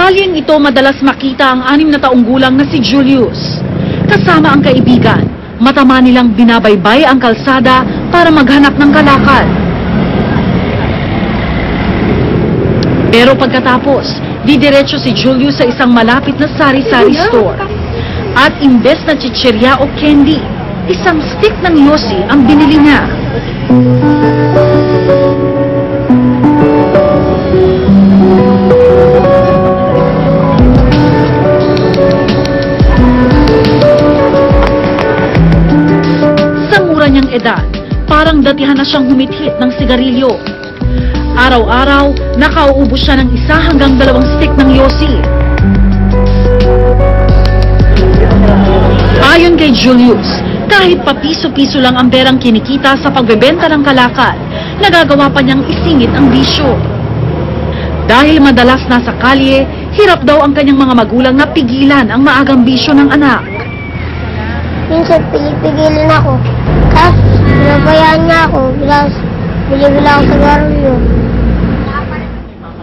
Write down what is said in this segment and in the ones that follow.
kalyeng ito madalas makita ang 6 na taong gulang na si Julius. Kasama ang kaibigan, matama nilang binabaybay ang kalsada para maghanap ng kalakal. Pero pagkatapos, didiretso si Julius sa isang malapit na sari-sari store. At imbes na chichirya o candy, isang stick ng yosi ang binili niya. Sa mura niyang edad, parang datihan na siyang humithit ng sigarilyo. Araw-araw, nakauubos siya ng 1 hanggang 2 stick ng yosi. Ayon kay Julius, kahit pa piso-piso lang ang perang kinikita sa pagbebenta ng kalakal, nagagawa pa niyang isingit ang bisyo. Dahil madalas nasa kalye, hirap daw ang kanyang mga magulang na pigilan ang maagang bisyo ng anak. Minsan pinipigilan ako. Tapos pinabayaan niya ako. Bili-bili ako sa garilyo.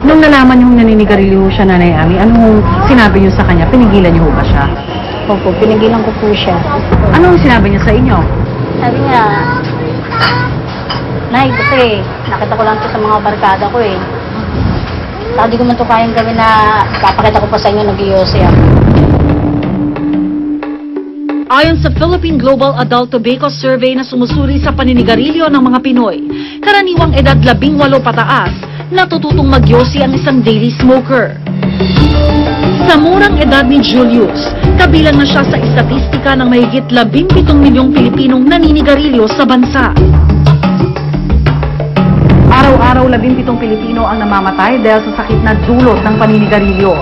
Nung nalaman yung naninigarilyo siya, Nanay Ami, anong sinabi niyo sa kanya? Pinigilan niyo ba siya? Opo, pinigilan ko po siya. Anong sinabi niya sa inyo? Sabi niya, Nay, kasi nakita ko lang ito sa mga barkada ko eh. Saka di ko man ito kayang gawin na papakita ko pa sa inyo nag-iose ako. Ayon sa Philippine Global Adult Tobacco Survey na sumusuri sa paninigarilyo ng mga Pinoy, karaniwang edad 18 pataas, natututong magyosi ang isang daily smoker. Sa murang edad ni Julius, kabilang na siya sa istatistika ng mahigit 17 milyong Pilipinong naninigarilyo sa bansa. Araw-araw 17 Pilipino ang namamatay dahil sa sakit na dulot ng paninigarilyo.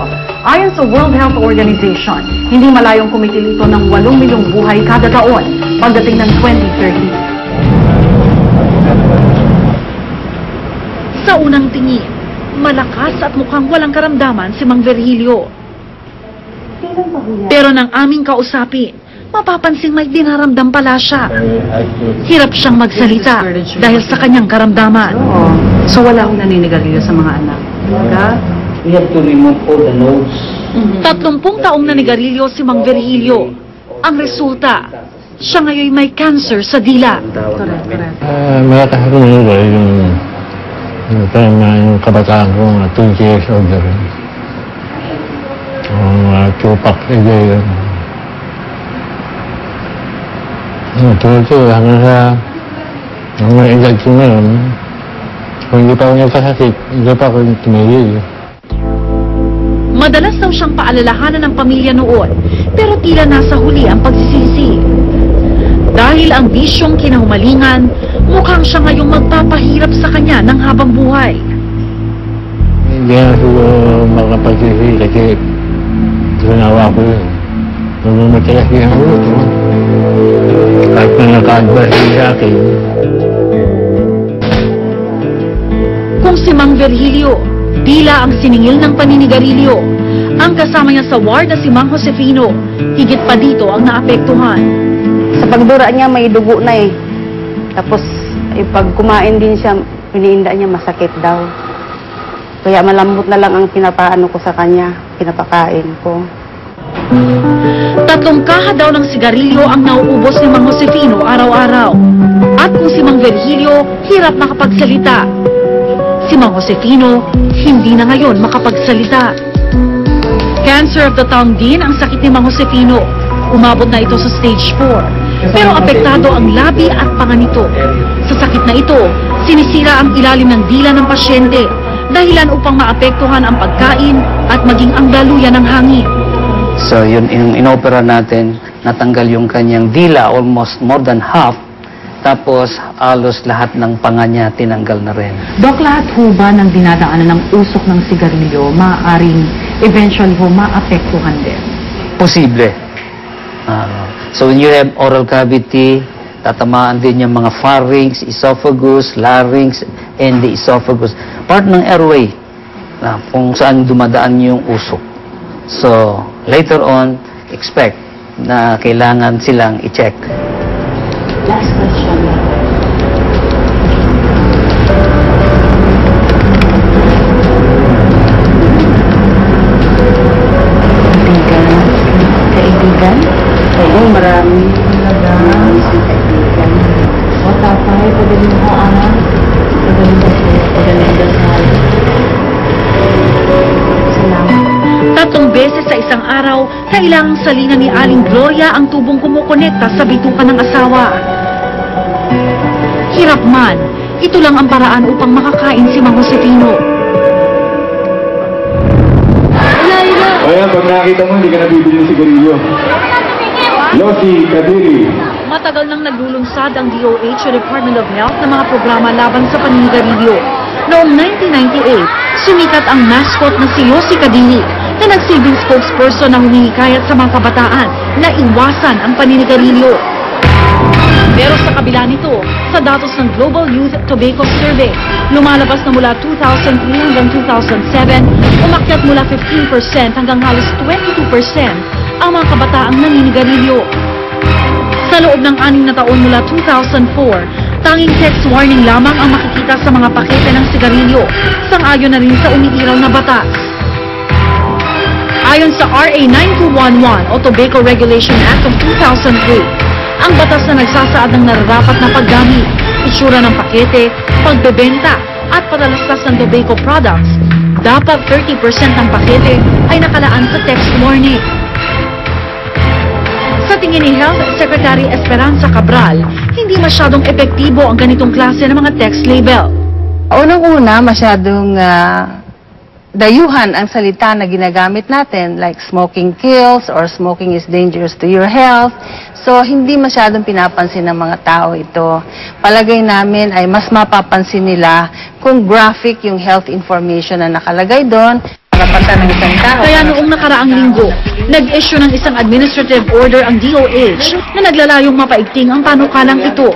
Ayon sa World Health Organization, hindi malayong kumitil ito ng 8 milyong buhay kada taon pagdating ng 2030. Sa unang tingin, malakas at mukhang walang karamdaman si Mang Virgilio. Pero nang aming kausapin, mapapansing may dinaramdam pala siya. Hirap siyang magsalita dahil sa kanyang karamdaman. So wala akong naninigarilyo sa mga anak. We have to remove all the nodes. 30 taong nanigarilyo si Mang Virgilio. Ang resulta, siya ngayon may cancer sa dila. Malakas ako nila yung kabataan ko, 20 years old na rin. Tupac yun. Tuloy-tuloy hanggang sa mga edad ko ngayon. Kung hindi pa ako nagkasakit, hindi pa ako tumigil. Madalas daw siyang paalalahanan ng pamilya noon, pero tila nasa huli ang pagsisisi. Dahil ang bisyong kinahumalingan, mukhang siya ngayong magpapahirap sa kanya ng habang buhay. Hindi na siguro makapagsisi kasi ginawa ko yun. Nagmamatay kasi ang ulo. Kahit na naka-advise sa akin. Kung si Mang Virgilio, tila ang siningil ng paninigarilyo, ang kasama niya sa ward na si Mang Josefino, higit pa dito ang naapektuhan. Sa pagdura niya may dugo na eh. Tapos pag kumain din siya, iniinda niya masakit daw. Kaya malambot na lang ang pinapaano ko sa kanya, pinapakain ko. 3 kaha daw ng sigarilyo ang nauubos ni Mang Josefino araw-araw. At kung si Mang Virgilio, hirap makapagsalita. Si Mang Josefino, hindi na ngayon makapagsalita. Cancer of the tongue din ang sakit ni Mang Josefino. Umabot na ito sa stage 4. Pero apektado ang labi at panga nito. Sa sakit na ito, sinisira ang ilalim ng dila ng pasyente, dahilan upang maapektuhan ang pagkain at maging ang daluyan ng hangin. So yun, yung inopera natin, natanggal yung kanyang dila, almost more than half. Tapos halos lahat ng panga niya tinanggal na rin. Dok, lahat ho ba ng dinadaanan ng usok ng sigarilyo, maaaring eventually ho maapektuhan din? Posible. So when you have oral cavity, tatamaan din yung mga pharynx, esophagus, larynx, and the esophagus. Part ng airway, kung saan dumadaan yung usok. So later on, expect na kailangan silang i-check. Last question. Ay, pagaling mo, Pagaling mo po. Pagaling dasal. Salamat. 3 beses sa isang araw, kailangang salina ni Aling Gloria ang tubong kumukonekta sa bituka ng asawa. Hirap man, ito lang ang paraan upang makakain si Mang Josefino. Kaya pag nakita mo, hindi ka nabibili ng sigarilyo. Yossi Kadiri. Matagal nang naglulunsad ang DOH o Department of Health ng mga programa laban sa paninigarilyo. Noong 1998, sumikat ang mascot na si Yossi Kadiri na nagsilbing spokesperson na humihikayat sa mga kabataan na iwasan ang paninigarilyo. Pero sa kabila nito, sa datos ng Global Youth Tobacco Survey, lumalabas na mula 2003 hanggang 2007, umakyat mula 15% hanggang halos 22% ang mga kabataang naninigarilyo. Sa loob ng 6 na taon mula 2004, tanging text warning lamang ang makikita sa mga pakete ng sigarilyo, sang-ayon na rin sa umiiraw na batas. Ayon sa RA 9211 o Tobacco Regulation Act of 2003, ang batas na nagsasaad ng nararapat na paggamit, itsura ng pakete, pagbebenta at patalastas ng tobacco products, dapat 30% ng pakete ay nakalaan sa text warning. Sa tingin ni Health Secretary Esperanza Cabral, hindi masyadong epektibo ang ganitong klase ng mga text label. Unang-una, masyadong dayuhan ang salita na ginagamit natin, like smoking kills or smoking is dangerous to your health. So, hindi masyadong pinapansin ng mga tao ito. Palagay namin ay mas mapapansin nila kung graphic yung health information na nakalagay doon. Karapatan ng isang tao. Kaya noong nakaraang linggo, nag-issue ng isang administrative order ang DOH na naglalayong mapaigting ang panukalang ito.